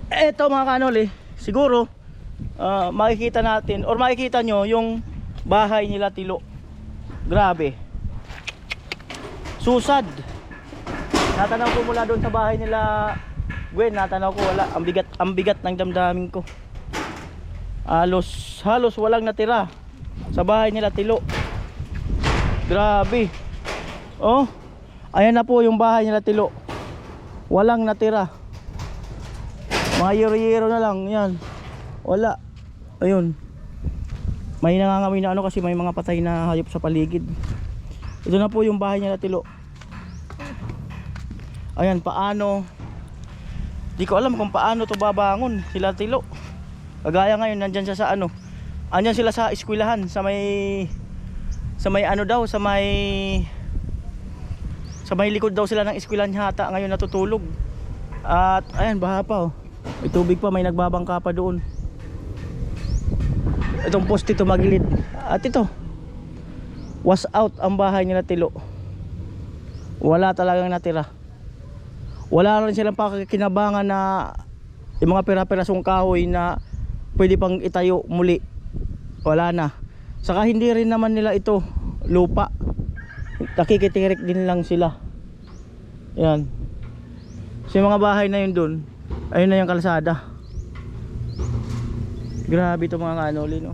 Eto mga kanoli, siguro makikita natin or makikita nyo yung bahay nila Tilo. Grabe, susad. Natanaw ko mula doon sa bahay nila Gwen, natanaw ko wala, ang bigat ng damdamin ko. Halos walang natira sa bahay nila Tilo. Grabe. Oh, ayan na po yung bahay nila Tilo. Walang natira. Mga yero-yero na lang yan. Wala. Ayun. May nangangamoy na ano kasi may mga patay na hayop sa paligid. Ito na po yung bahay nila Tilo. Ayan, paano, di ko alam kung paano to babangon sila Tilo. Kagaya ngayon nandyan siya sa ano, andyan sila sa eskwelahan sa may ano daw, sa may likod daw sila ng eskwelahan yata. Ngayon natutulog. At ayan, baha pa oh. May tubig pa, may nagbabangka pa doon. Itong poste ito magilid. At ito, was out ang bahay nila Tilo. Wala talagang natira. Wala rin silang pakikinabangan na yung mga pera-perasong kahoy na pwede pang itayo muli. Wala na. Saka hindi rin naman nila ito lupa. Nakikitirik din lang sila. Yan. So yung mga bahay na yun dun, ayun na yung kalsada. Grabe ito mga kanoli, no?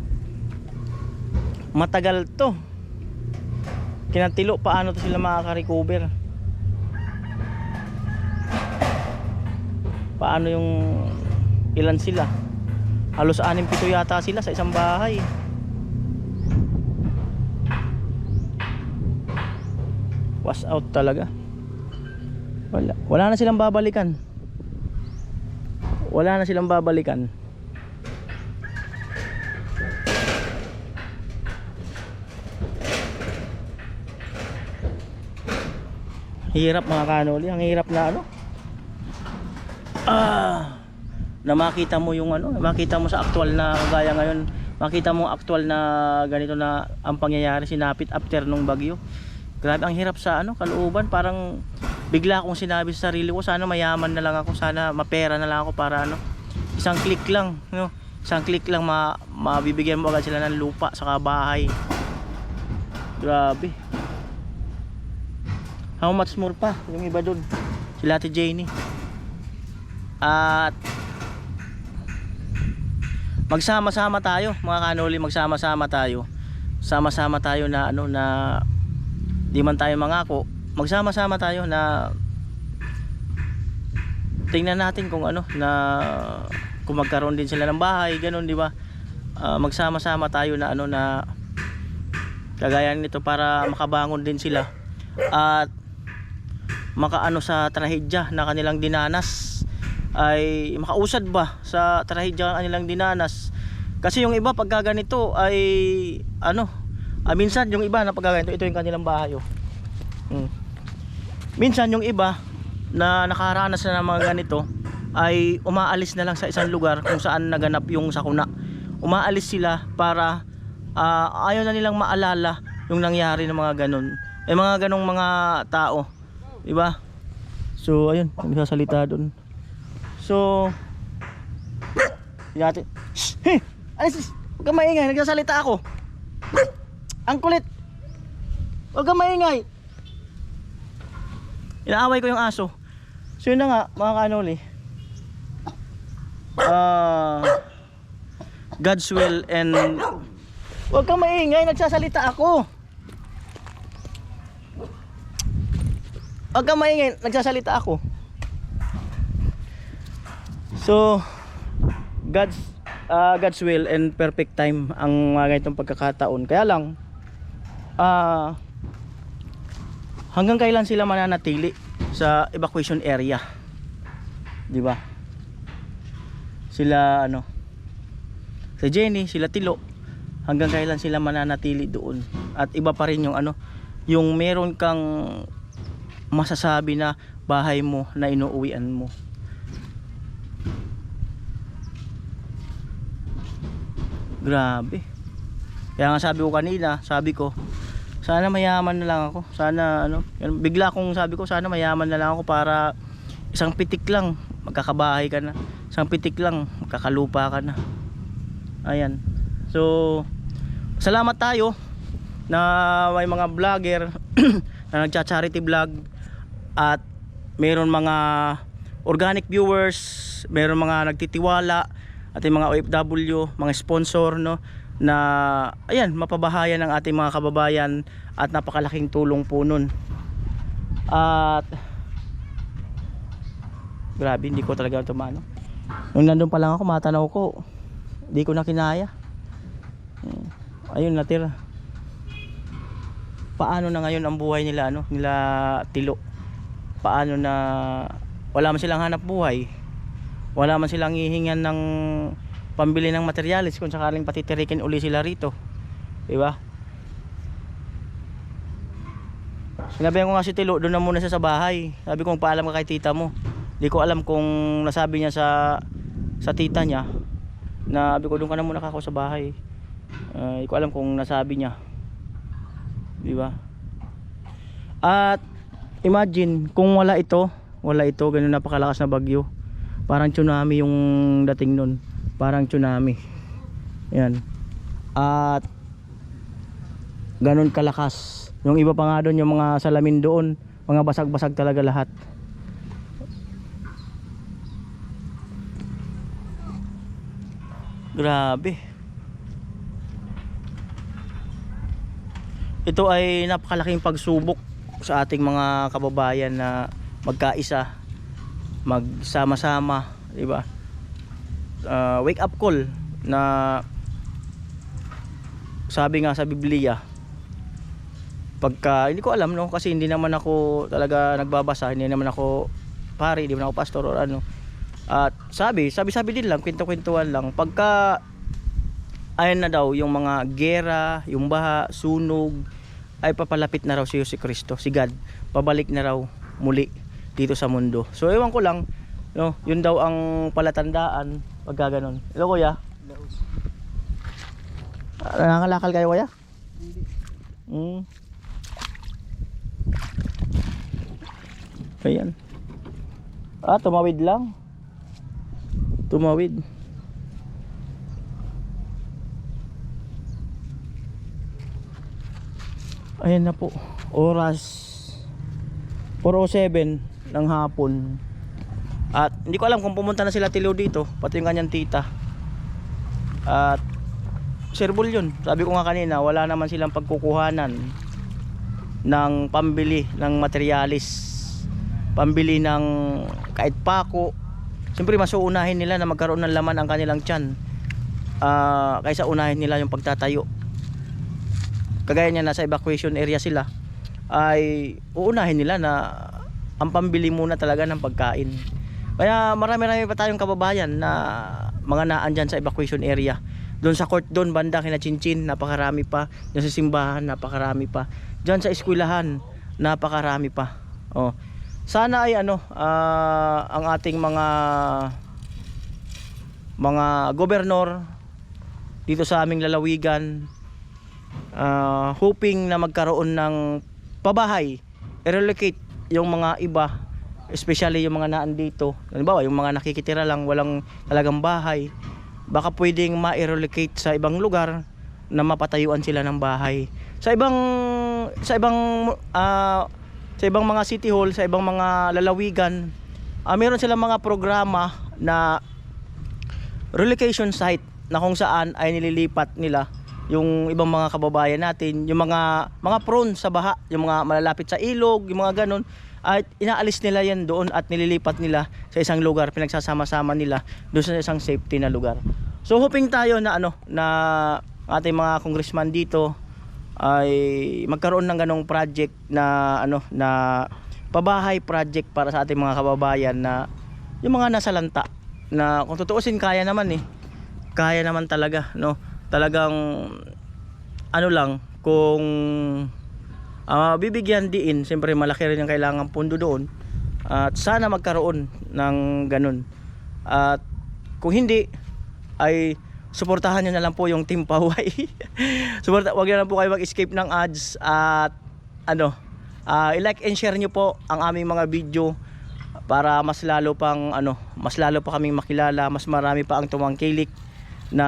Matagal to. Kinatilo, paano to sila makaka-recover? Paano yung ilan sila? Halos 6-7 yata sila sa isang bahay. Was out talaga. Wala na silang babalikan. Wala na silang babalikan. Hirap mga kanoli, ang hirap na ano. Na makita mo yung ano, makita mo sa aktual na kagaya ngayon, makita mo aktual na ganito na ang pangyayari, sinapit after nung bagyo. Grabe ang hirap sa ano, kalooban. Parang bigla akong sinabi sa sarili ko, sana mayaman na lang ako, sana mapera na lang ako para ano, isang click lang, no? Isang click lang mabibigyan mo agad sila ng lupa saka bahay. Grabe. How much more pa yung iba doon, sila Ate Jenny. At magsama-sama tayo mga kanoli, magsama-sama tayo. Sama-sama tayo na ano, na di man tayo mangako, magsama-sama tayo na tingnan natin kung ano, na kung magkaroon din sila ng bahay, ganun, di ba? Magsama-sama tayo na ano, na kagaya nito para makabangon din sila at makaano sa trahedya na kanilang dinanas, ay makausad ba sa trahedya na kanilang dinanas. Kasi yung iba pagka ganito ay ano, minsan yung iba na pagka ganito, ito yung kanilang bahay oh. Minsan yung iba na nakaranas na ng mga ganito ay umaalis na lang sa isang lugar kung saan naganap yung sakuna. Umaalis sila para ayaw na nilang maalala yung nangyari ng mga ganun. May mga ganong mga tao, di ba? So ayun, nagsasalita doon. So natin, hey, alis, huwag kang maingay, nagsasalita ako. Ang kulit. Huwag kang maingay. Inaaway ko yung aso. So yun na nga mga kanoli, God's will and huwag kang maingay, nagsasalita ako. Huwag kang maingay, nagsasalita ako. So God's will and perfect time ang mga ganitong pagkakataon. Kaya lang hanggang kailan sila mananatili sa evacuation area, di ba? Sila ano, si Jenny, sila Tilo, hanggang kailan sila mananatili doon? At iba pa rin yung ano, yung meron kang masasabi na bahay mo na inuuwian mo. Grabe. Kaya nga sabi ko kanina, sabi ko sana mayaman na lang ako. Sana ano, bigla kong sabi ko sana mayaman na lang ako para isang pitik lang magkakabahay ka na. isang pitik lang kakalupa ka na. Ayan, so salamat tayo na may mga vlogger na nagcha-charity vlog at mayroon mga organic viewers, mayroon mga nagtitiwala at yung mga OFW, mga sponsor, no, na ayan, mapabahayan ng ating mga kababayan at napakalaking tulong po nun. At grabe, hindi ko talaga tumano. Nung nandun pa lang ako, matanaw ko, hindi ko na kinaya. Ayun, natira. Paano na ngayon ang buhay nila, ano, nila Tilo? Paano na wala man silang hanap buhay, wala man silang hihingan ng pambili ng materialis kung sakaling patitirikin uli sila rito, diba? Sinabihan ko nga si Tilo, doon na muna siya sa bahay. Sabi ko, paalam ka kay tita mo. Hindi ko alam kung nasabi niya sa tita niya na sabi ko, doon ka na muna kako sa bahay. Hindi ko alam kung nasabi niya, diba? At imagine kung wala ito, ganun napakalakas na bagyo. Parang tsunami yung dating nun. Parang tsunami. Yan. At ganun kalakas. Yung iba pa nga doon, yung mga salamin doon, mga basag-basag talaga lahat. Grabe. Ito ay napakalaking pagsubok sa ating mga kababayan na magkaisa, magsama-sama, di ba? Wake up call na sabi nga sa Biblia. Pagka hindi ko alam, no, kasi hindi naman ako talaga nagbabasa, hindi naman ako pari, hindi naman ako pastor or ano. At sabi din lang, kwento-kwentuhan lang, pagka ayun na daw yung mga gera, yung baha, sunog, ay papalapit na raw si Kristo, si God, pabalik na raw muli dito sa mundo. So ewan ko lang, no, yun daw ang palatandaan pagka ganun. Hello kuya? Nangangalakal kayo kuya? Hindi. Ayan. Tumawid lang. Tumawid. Ayan na po, oras 4:07 ng hapon. At hindi ko alam kung pumunta na sila Tilo dito, pati yung kanyang tita. At serbol yun. Sabi ko nga kanina, wala naman silang pagkukuhanan ng pambili ng materialis, pambili ng kahit pako. Siyempre mas uunahin nila na magkaroon ng laman ang kanilang tiyan, kaysa unahin nila yung pagtatayo. Kagaya niya, nasa evacuation area sila, ay uunahin nila na ang pambili muna talaga ng pagkain. Kaya marami-rami pa tayong kababayan na mga naan dyan sa evacuation area. Doon sa court, doon banda kina Chinchin, napakarami pa. Doon sa simbahan, napakarami pa. Dyan sa eskwelahan, napakarami pa. Sana ay ang ating mga gobernador dito sa aming lalawigan, hoping na magkaroon ng pabahay, i-relocate yung mga iba, especially yung mga naan dito. Halimbawa, yung mga nakikitira lang, walang talagang bahay, baka pwedeng ma-relocate sa ibang lugar na mapatayuan sila ng bahay. Sa ibang mga city hall, sa ibang mga lalawigan, meron silang mga programa na relocation site na kung saan ay nililipat nila yung ibang mga kababayan natin, yung mga prone sa baha, yung mga malalapit sa ilog, yung mga ganun, at inaalis nila yan doon at nililipat nila sa isang lugar, pinagsasama-sama nila doon sa isang safety na lugar. So hoping tayo na na ating mga congressman dito ay magkaroon ng ganong project na na pabahay project para sa ating mga kababayan, na yung mga nasa lanta, na kung tutuusin kaya naman kaya naman talaga, no, talagang lang kung bibigyan diin. Siyempre malaki rin yung kailangan pundo doon, at sana magkaroon ng ganun. At kung hindi, ay suportahan nyo na lang po yung Team Paway. Wag na lang po kayo mag-escape ng ads, at i-like and share nyo po ang aming mga video para mas lalo pang mas lalo pa kaming makilala, mas marami pa ang tumangkilik na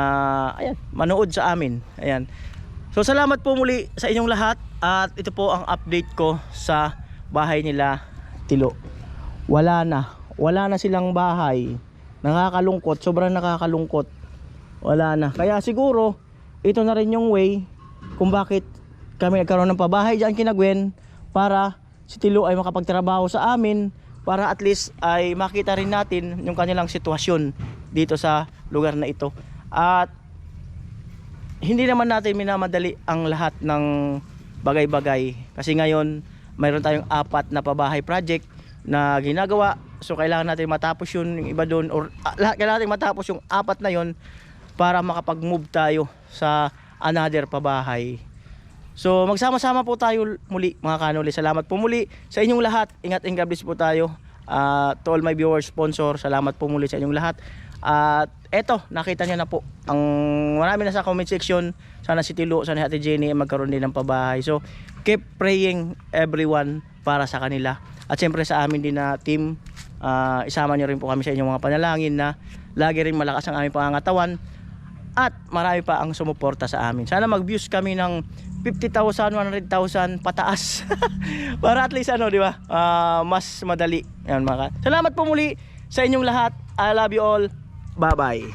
ayan, manood sa amin. Ayan. So salamat po muli sa inyong lahat at ito po ang update ko sa bahay nila Tilo. Wala na silang bahay. Nakakalungkot, sobrang nakakalungkot. Wala na. Kaya siguro ito na rin yung way kung bakit kami nagkaroon ng pabahay diyan kina Gwen, para si Tilo ay makapagtrabaho sa amin, para at least ay makita rin natin yung kanilang sitwasyon dito sa lugar na ito. At hindi naman natin minamadali ang lahat ng bagay-bagay kasi ngayon mayroon tayong 4 na pabahay project na ginagawa. So kailangan natin matapos yun, yung iba doon, or kailangan natin matapos yung 4 na yun para makapag-move tayo sa another pabahay. So magsama-sama po tayo muli mga kanoli. Salamat po muli sa inyong lahat. Ingat and God bless po tayo. To all my viewers, sponsor, salamat po muli sa inyong lahat. At eto, nakita niyo na po ang marami na sa comment section. Sana si Tilo, sana si Ate Jenny magkaroon din ng pabahay. So keep praying everyone para sa kanila. At siyempre sa amin din na team, isama niyo rin po kami sa inyong mga panalangin na lagi rin malakas ang aming pangangatawan at marami pa ang sumuporta sa amin. Sana mag-views kami ng 50,000, 100,000 pataas para at least di ba? Mas madali. Yan, mga. Salamat po muli sa inyong lahat. I love you all. Bye-bye.